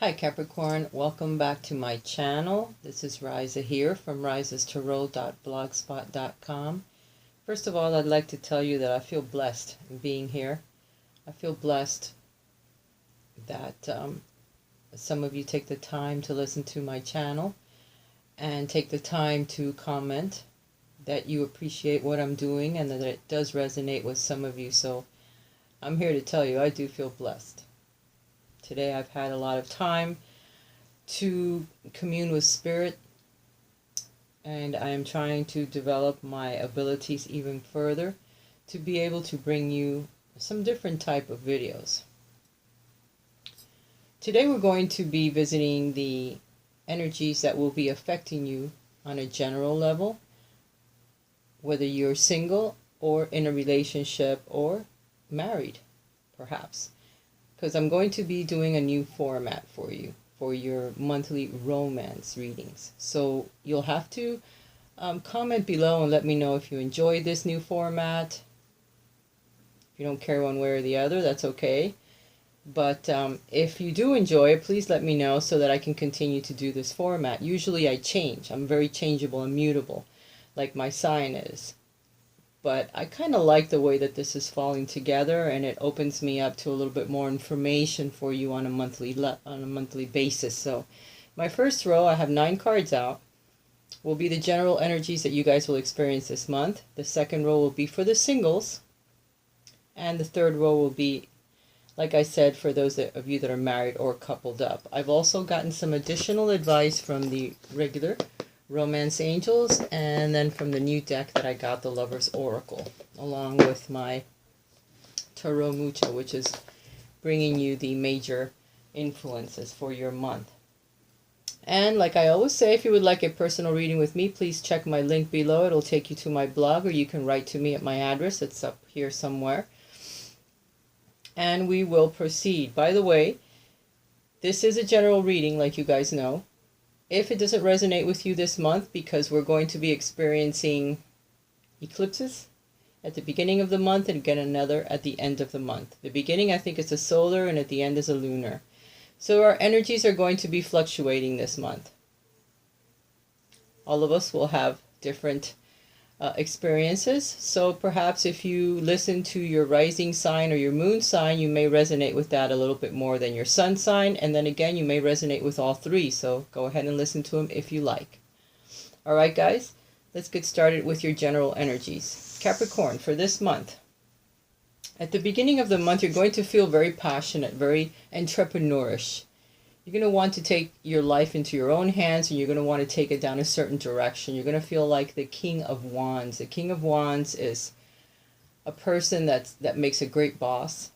Hi Capricorn, welcome back to my channel. This is Raisa here from risastarot.blogspot.com. First of all, I'd like to tell you that I feel blessed in being here. I feel blessed that some of you take the time to listen to my channel and take the time to comment that you appreciate what I'm doing and that it does resonate with some of you. So I'm here to tell you I do feel blessed. Today I've had a lot of time to commune with Spirit, and I am trying to develop my abilities even further to be able to bring you some different type of videos. Today we're going to be visiting the energies that will be affecting you on a general level, whether you're single or in a relationship or married, perhaps. Because I'm going to be doing a new format for you for your monthly romance readings. So you'll have to comment below and let me know if you enjoy this new format. If you don't care one way or the other, that's okay. But if you do enjoy it, please let me know so that I can continue to do this format. Usually I change. I'm very changeable and mutable, like my sign is. But I kind of like the way that this is falling together, and it opens me up to a little bit more information for you on a monthly basis. So my first row, I have 9 cards out, will be the general energies that you guys will experience this month. The second row will be for the singles, and the third row will be, like I said, for those of you that are married or coupled up. I've also gotten some additional advice from the regular Romance Angels, and then from the new deck that I got, the Lover's Oracle, along with my Tarot Mucha, which is bringing you the major influences for your month. And like I always say, if you would like a personal reading with me, please check my link below. It'll take you to my blog, or you can write to me at my address. It's up here somewhere. And we will proceed. By the way, this is a general reading, like you guys know. If it doesn't resonate with you this month, because we're going to be experiencing eclipses at the beginning of the month and again another at the end of the month. The beginning, I think, is a solar, and at the end is a lunar. So our energies are going to be fluctuating this month. All of us will have different experiences. So perhaps if you listen to your rising sign or your moon sign, you may resonate with that a little bit more than your sun sign. And then again, you may resonate with all three. So go ahead and listen to them if you like. All right, guys, let's get started with your general energies. Capricorn, for this month. At the beginning of the month, you're going to feel very passionate, very entrepreneurish. You're going to want to take your life into your own hands, and you're going to want to take it down a certain direction. You're going to feel like the King of Wands. The King of Wands is a person that makes a great boss,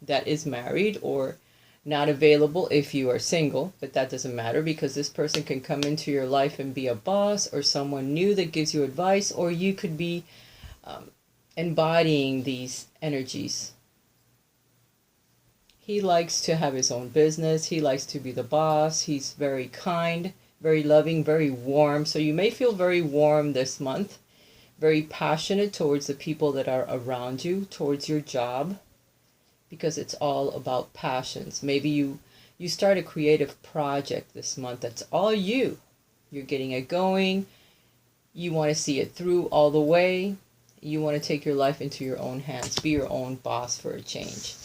that is married or not available if you are single, but that doesn't matter, because this person can come into your life and be a boss or someone new that gives you advice, or you could be embodying these energies. He likes to have his own business. He likes to be the boss. He's very kind, very loving, very warm. So you may feel very warm this month, very passionate towards the people that are around you, towards your job, because it's all about passions. Maybe you start a creative project this month that's all you. You're getting it going. You want to see it through all the way. You want to take your life into your own hands, be your own boss for a change.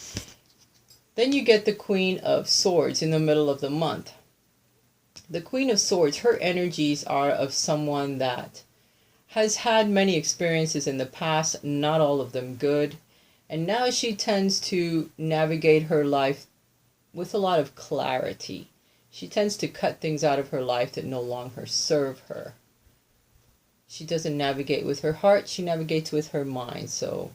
Then you get the Queen of Swords in the middle of the month. The Queen of Swords, her energies are of someone that has had many experiences in the past, not all of them good. And now she tends to navigate her life with a lot of clarity. She tends to cut things out of her life that no longer serve her. She doesn't navigate with her heart, she navigates with her mind. So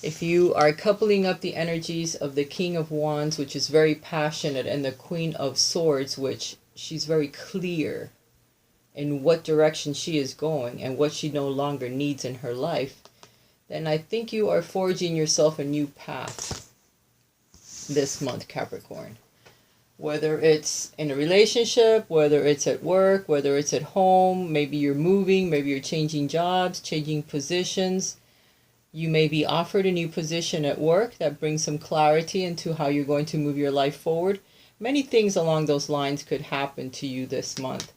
if you are coupling up the energies of the King of Wands, which is very passionate, and the Queen of Swords, which she's very clear in what direction she is going and what she no longer needs in her life, then I think you are forging yourself a new path this month, Capricorn. Whether it's in a relationship, whether it's at work, whether it's at home, maybe you're moving, maybe you're changing jobs, changing positions. You may be offered a new position at work that brings some clarity into how you're going to move your life forward. many things along those lines could happen to you this month.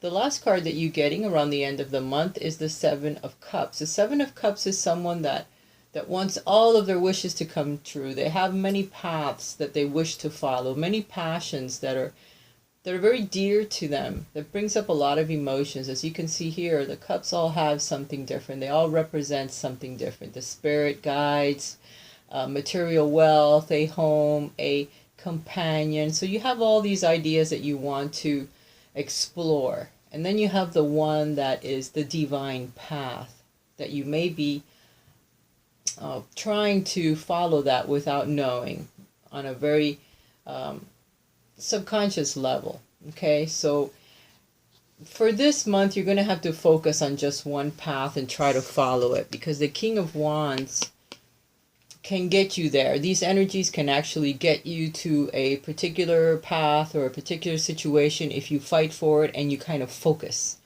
The last card that you're getting around the end of the month is the Seven of Cups. The Seven of Cups is someone that wants all of their wishes to come true. They have many paths that they wish to follow, many passions that are very dear to them. That brings up a lot of emotions. As you can see here, the cups all have something different. They all represent something different. The spirit guides, material wealth, a home, a companion. So you have all these ideas that you want to explore. And then you have the one that is the divine path, that you may be trying to follow that without knowing, on a very subconscious level. Okay, so for this month, you're going to have to focus on just one path and try to follow it, because the King of Wands can get you there. These energies can actually get you to a particular path or a particular situation if you fight for it and you kind of focus.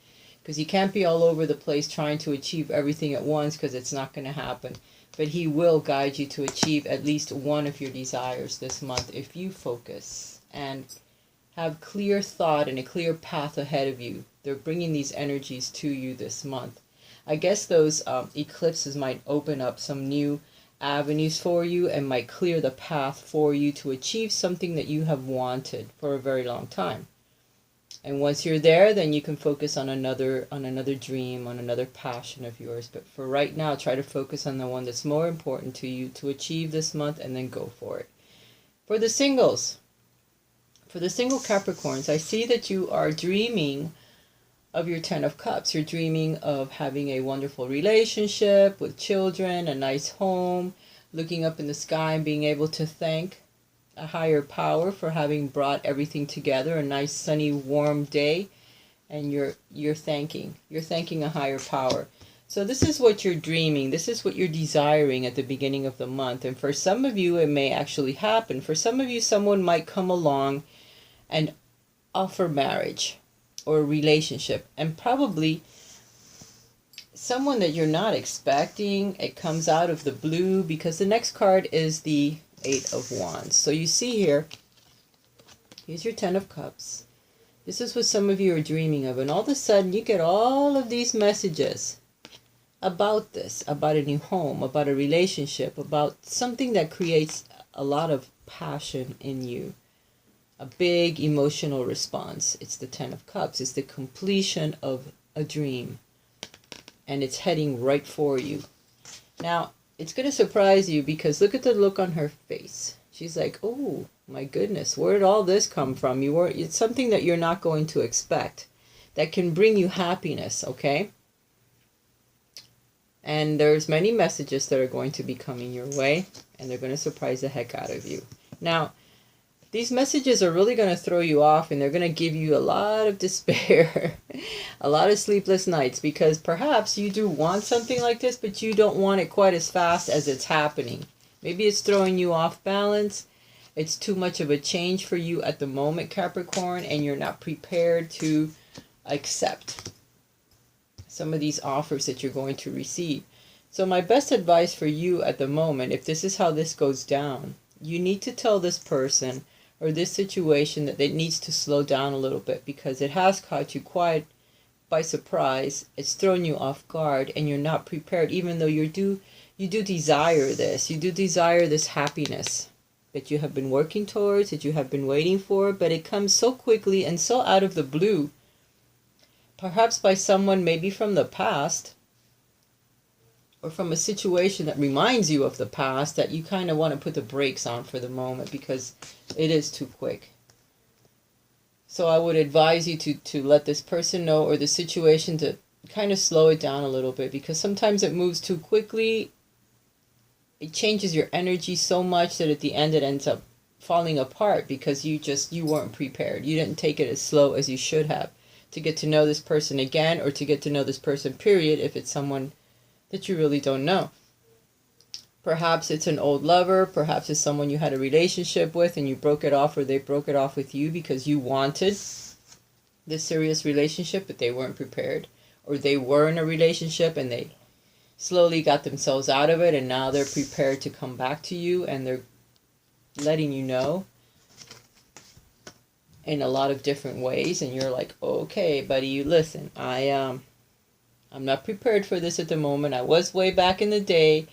Because you can't be all over the place trying to achieve everything at once, because it's not going to happen. But he will guide you to achieve at least one of your desires this month if you focus and have clear thought and a clear path ahead of you. They're bringing these energies to you this month. I guess those eclipses might open up some new avenues for you and might clear the path for you to achieve something that you have wanted for a very long time. And once you're there, then you can focus on another dream, on another passion of yours. But for right now, try to focus on the one that's more important to you to achieve this month, and then go for it. For the singles, for the single Capricorns, I see that you are dreaming of your Ten of Cups. You're dreaming of having a wonderful relationship with children, a nice home, looking up in the sky and being able to thank a higher power for having brought everything together, a nice sunny warm day, and you're thanking a higher power. So this is what you're dreaming, this is what you're desiring at the beginning of the month. And for some of you, it may actually happen. For some of you, someone might come along and offer marriage or a relationship, and probably someone that you're not expecting. It comes out of the blue, because the next card is the Eight of Wands. So you see here, here's your Ten of Cups. This is what some of you are dreaming of, and all of a sudden you get all of these messages about this, about a new home, about a relationship, about something that creates a lot of passion in you, a big emotional response. It's the Ten of Cups. It's the completion of a dream, and it's heading right for you. Now, it's going to surprise you, because look at the look on her face. She's like, oh my goodness, where did all this come from? It's something that you're not going to expect, that can bring you happiness, okay? And there's many messages that are going to be coming your way, and they're going to surprise the heck out of you. Now, these messages are really going to throw you off, and they're going to give you a lot of despair, a lot of sleepless nights, because perhaps you do want something like this, but you don't want it quite as fast as it's happening. Maybe it's throwing you off balance. It's too much of a change for you at the moment, Capricorn, and you're not prepared to accept some of these offers that you're going to receive. So my best advice for you at the moment, if this is how this goes down, you need to tell this person or this situation that it needs to slow down a little bit, because it has caught you quite by surprise. It's thrown you off guard, and you're not prepared, even though you do desire this. You do desire this happiness that you have been working towards, that you have been waiting for, but it comes so quickly and so out of the blue, perhaps by someone maybe from the past, or from a situation that reminds you of the past, that you kind of want to put the brakes on for the moment, because it is too quick. So I would advise you to let this person know, or the situation, to kind of slow it down a little bit, because sometimes it moves too quickly. It changes your energy so much that at the end it ends up falling apart, because you weren't prepared. You didn't take it as slow as you should have to get to know this person again, or to get to know this person, period, if it's someone that you really don't know. Perhaps it's an old lover, perhaps it's someone you had a relationship with and you broke it off, or they broke it off with you because you wanted this serious relationship but they weren't prepared, or they were in a relationship and they slowly got themselves out of it and now they're prepared to come back to you, and they're letting you know in a lot of different ways, and you're like, okay, buddy, listen, I'm not prepared for this at the moment. I was way back in the day,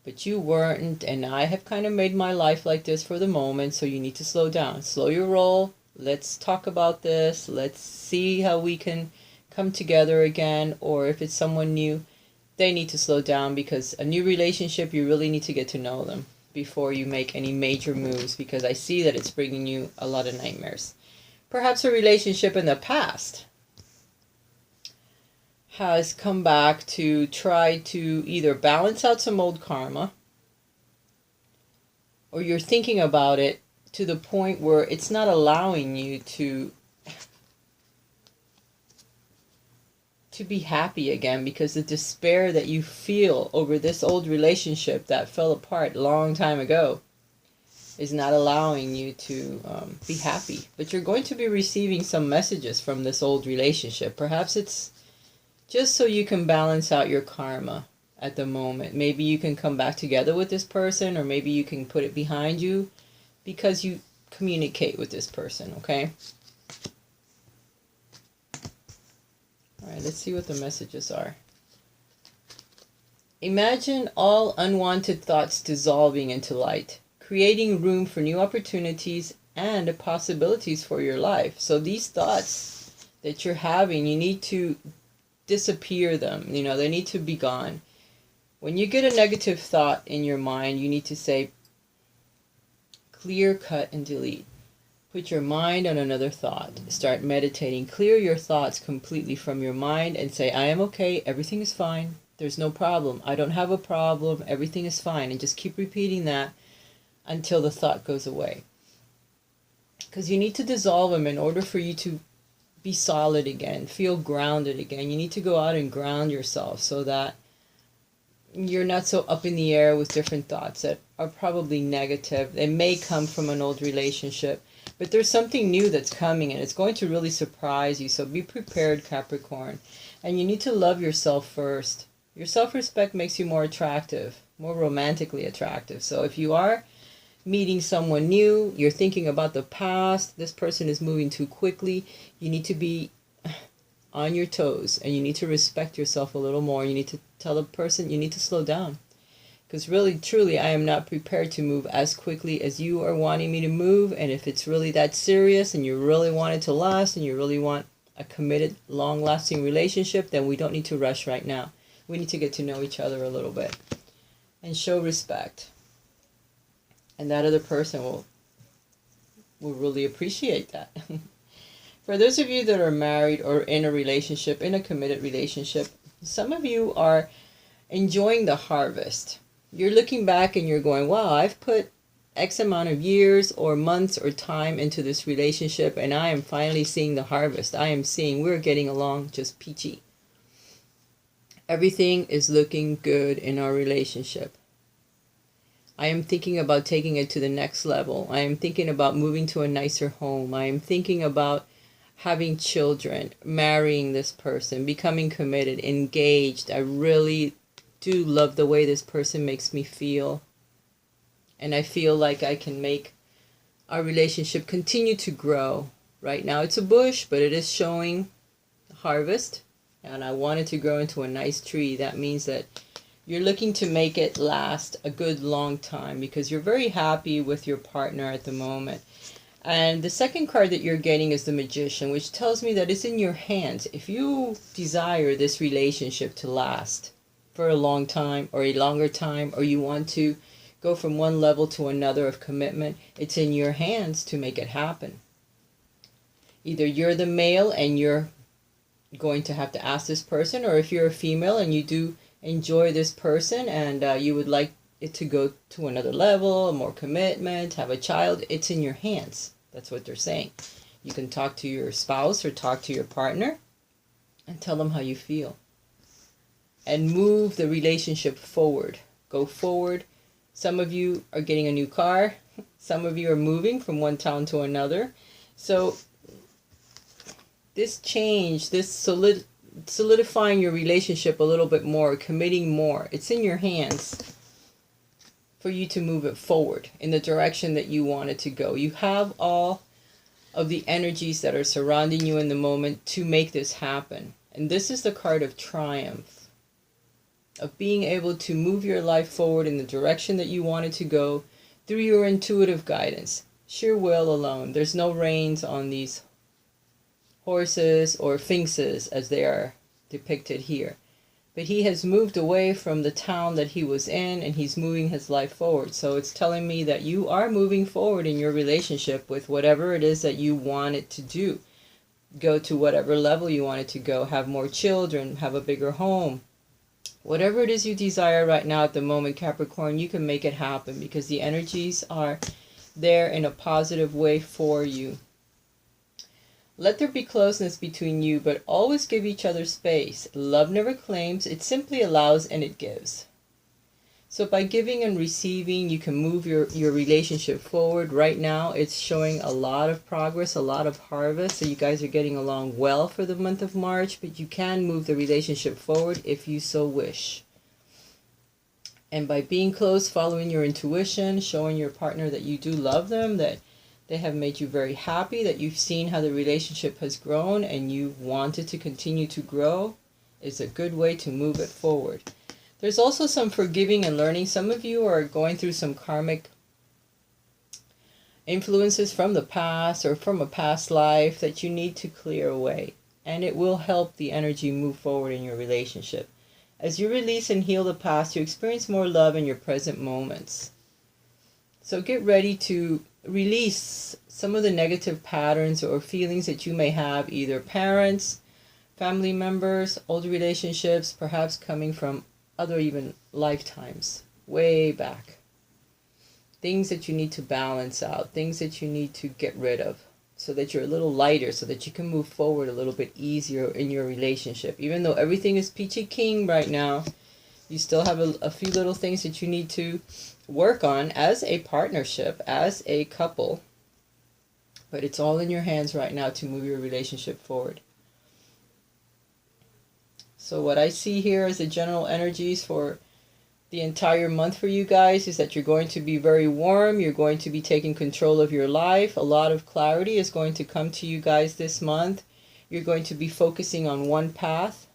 but you weren't, and I have kind of made my life like this for the moment, so you need to slow down. Slow your roll. Let's talk about this. Let's see how we can come together again, or if it's someone new, they need to slow down, because a new relationship, you really need to get to know them before you make any major moves, because I see that it's bringing you a lot of nightmares. Perhaps a relationship in the past has come back to try to either balance out some old karma, or you're thinking about it to the point where it's not allowing you to be happy again, because the despair that you feel over this old relationship that fell apart a long time ago is not allowing you to be happy. But you're going to be receiving some messages from this old relationship. Perhaps it's just so you can balance out your karma at the moment. Maybe you can come back together with this person, or maybe you can put it behind you because you communicate with this person, okay? All right, let's see what the messages are. Imagine all unwanted thoughts dissolving into light, creating room for new opportunities and possibilities for your life. So these thoughts that you're having, you need to disappear them. They need to be gone. When you get a negative thought in your mind, you need to say, clear, cut, and delete. Put your mind on another thought. Start meditating. Clear your thoughts completely from your mind and say, I am okay. Everything is fine. There's no problem. I don't have a problem. Everything is fine. And just keep repeating that until the thought goes away. Because you need to dissolve them in order for you to be solid again, feel grounded again. You need to go out and ground yourself so that you're not so up in the air with different thoughts that are probably negative. They may come from an old relationship, but there's something new that's coming, and it's going to really surprise you. So be prepared, Capricorn. And you need to love yourself first. Your self-respect makes you more attractive, more romantically attractive. So if you are meeting someone new, you're thinking about the past, this person is moving too quickly, you need to be on your toes, and you need to respect yourself a little more. You need to tell the person you need to slow down, because really, truly, I am not prepared to move as quickly as you are wanting me to move. And if it's really that serious and you really want it to last and you really want a committed, long-lasting relationship, then we don't need to rush right now. We need to get to know each other a little bit and show respect. And that other person will really appreciate that. For those of you that are married or in a relationship, in a committed relationship, some of you are enjoying the harvest. You're looking back and you're going, wow, I've put X amount of years or months or time into this relationship, and I am finally seeing the harvest. I am seeing we're getting along just peachy. Everything is looking good in our relationship. I am thinking about taking it to the next level. I am thinking about moving to a nicer home. I am thinking about having children, marrying this person, becoming committed, engaged. I really do love the way this person makes me feel. And I feel like I can make our relationship continue to grow. Right now it's a bush, but it is showing harvest. And I want it to grow into a nice tree. That means that you're looking to make it last a good long time, because you're very happy with your partner at the moment. And the second card that you're getting is the Magician, which tells me that it's in your hands. If you desire this relationship to last for a long time or a longer time, or you want to go from one level to another of commitment, it's in your hands to make it happen. Either you're the male and you're going to have to ask this person, or if you're a female and you do enjoy this person and you would like it to go to another level, more commitment, have a child, it's in your hands. That's what they're saying. You can talk to your spouse or talk to your partner and tell them how you feel. And move the relationship forward. Go forward. Some of you are getting a new car. Some of you are moving from one town to another. So this change, this solidifying your relationship a little bit more, committing more, it's in your hands for you to move it forward in the direction that you want it to go. You have all of the energies that are surrounding you in the moment to make this happen. And this is the card of triumph, of being able to move your life forward in the direction that you want it to go through your intuitive guidance, sheer will alone. There's no reins on these horses or sphinxes as they are depicted here. But he has moved away from the town that he was in, and he's moving his life forward. So it's telling me that you are moving forward in your relationship with whatever it is that you want it to do. Go to whatever level you want it to go. Have more children, have a bigger home. Whatever it is you desire right now at the moment, Capricorn, you can make it happen because the energies are there in a positive way for you. Let there be closeness between you, but always give each other space. Love never claims, it simply allows and it gives. So by giving and receiving, you can move your relationship forward. Right now, it's showing a lot of progress, a lot of harvest. So you guys are getting along well for the month of March, but you can move the relationship forward if you so wish. And by being close, following your intuition, showing your partner that you do love them, that they have made you very happy, that you've seen how the relationship has grown and you want it to continue to grow, is a good way to move it forward. There's also some forgiving and learning. Some of you are going through some karmic influences from the past or from a past life that you need to clear away. And it will help the energy move forward in your relationship. As you release and heal the past, you experience more love in your present moments. So get ready to release some of the negative patterns or feelings that you may have, either parents, family members, old relationships, perhaps coming from other even lifetimes, way back. Things that you need to balance out, things that you need to get rid of so that you're a little lighter, so that you can move forward a little bit easier in your relationship. Even though everything is peachy keen right now, you still have a few little things that you need to work on as a partnership, as a couple. But it's all in your hands right now to move your relationship forward. So what I see here as the general energies for the entire month for you guys is that you're going to be very warm. You're going to be taking control of your life. A lot of clarity is going to come to you guys this month. You're going to be focusing on one path.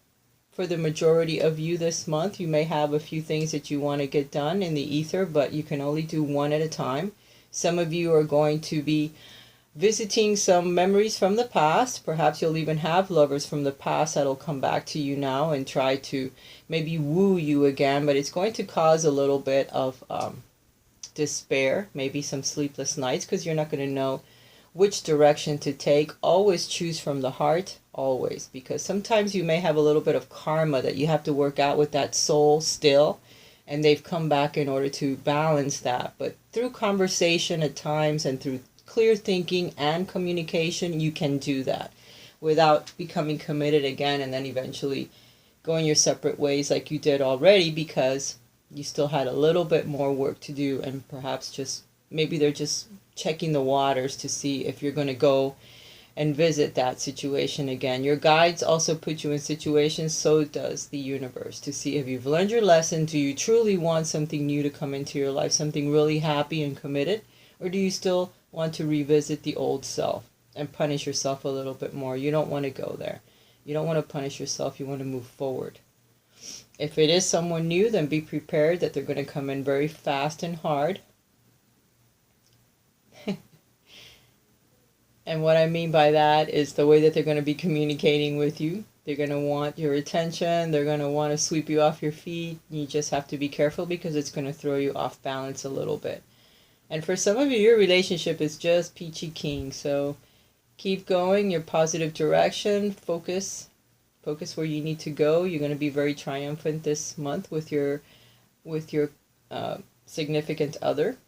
For the majority of you this month, you may have a few things that you want to get done in the ether, but you can only do one at a time. Some of you are going to be visiting some memories from the past. Perhaps you'll even have lovers from the past that'll come back to you now and try to maybe woo you again, but it's going to cause a little bit of despair, maybe some sleepless nights, because you're not going to know which direction to take. Always choose from the heart, always, because sometimes you may have a little bit of karma that you have to work out with that soul still, and they've come back in order to balance that. But through conversation at times and through clear thinking and communication, you can do that without becoming committed again and then eventually going your separate ways like you did already, because you still had a little bit more work to do, and perhaps just maybe they're just checking the waters to see if you're going to go and visit that situation again. Your guides also put you in situations, so does the universe, to see if you've learned your lesson. Do you truly want something new to come into your life, something really happy and committed, or do you still want to revisit the old self and punish yourself a little bit more? You don't want to go there. You don't want to punish yourself. You want to move forward. If it is someone new, then be prepared that they're going to come in very fast and hard. And what I mean by that is the way that they're going to be communicating with you. They're going to want your attention. They're going to want to sweep you off your feet. You just have to be careful because it's going to throw you off balance a little bit. And for some of you, your relationship is just peachy keen. So keep going your positive direction. Focus where you need to go. You're going to be very triumphant this month with your significant other.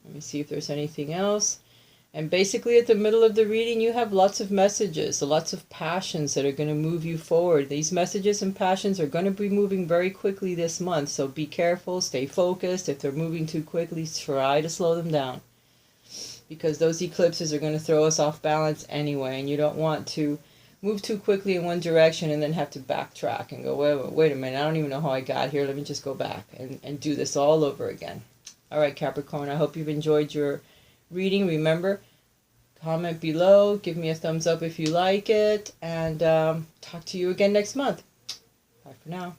Let me see if there's anything else. And basically at the middle of the reading, you have lots of messages, lots of passions that are going to move you forward. These messages and passions are going to be moving very quickly this month. So be careful, stay focused. If they're moving too quickly, try to slow them down, because those eclipses are going to throw us off balance anyway. And you don't want to move too quickly in one direction and then have to backtrack and go, wait a minute, I don't even know how I got here. Let me just go back and do this all over again. All right, Capricorn, I hope you've enjoyed your reading. Remember, Comment below. Give me a thumbs up if you like it. And talk to you again next month. Bye for now.